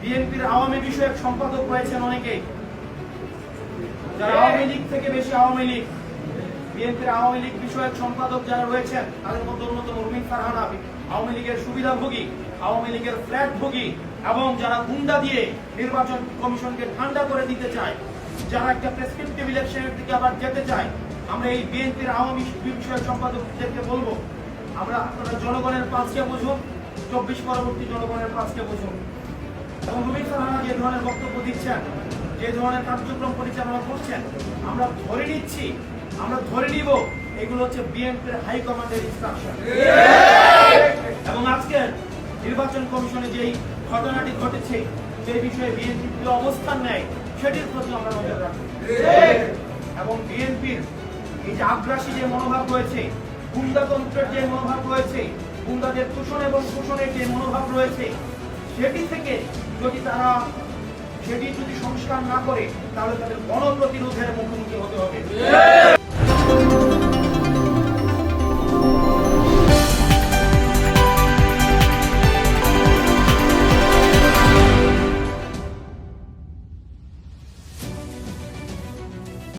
বিএনপির আওয়ামী বিষয়ক সম্পাদক রয়েছেন অনেকেই, যারা আওয়ামী লীগ থেকে বেশি আওয়ামী লীগ। বিএনপির আওয়ামী লীগ বিষয়ক সম্পাদক যারা রয়েছেন তাদের মধ্যে অন্যতম রুমিন ফারহানা, আওয়ামী লীগের সুবিধাভোগী, আওয়ামী লীগের ফ্ল্যাটভোগী, এবং যারা গুন্ডা দিয়ে নির্বাচন কমিশনকে ঠান্ডা করে দিতে চায়, যারা একটা প্রেসক্রিপটিভ ইলেকশনের দিকে আবার যেতে চায়। আমরা এই বিএনপির আওয়ামী বিষয়ক সম্পাদকদেরকে বলবো, আপনারা জনগণের পাঁচকে বুঝুন, 24 পরবর্তী জনগণের পাঁচকে বুঝুন। এবং রুমিন ফারহানা যে ধরনের বক্তব্য দিচ্ছেন, যে ধরনের কার্যক্রম পরিচালনা করছেন, আমরা ধরে নিব এগুলো হচ্ছে বিএনপির হাইকমান্ডের ইনস্ট্রাকশন। এবং আজকে নির্বাচন কমিশনে যেই ঘটনাটি ঘটেছে, সেই বিষয়ে বিএনপি যে অবস্থান নেয় সেটির প্রতি আমরা নজর রাখব। এবং বিএনপির এই যে আগ্রাসী যে মনোভাব রয়েছে, গুন্ডাতন্ত্রের যে মনোভাব রয়েছে, গুন্ডাদের শোষণ এবং শোষণের যে মনোভাব রয়েছে, সেটি যদি সংস্কার না করে তাহলে তাদের গণপ্রতিরোধের মুখোমুখি হতে হবে।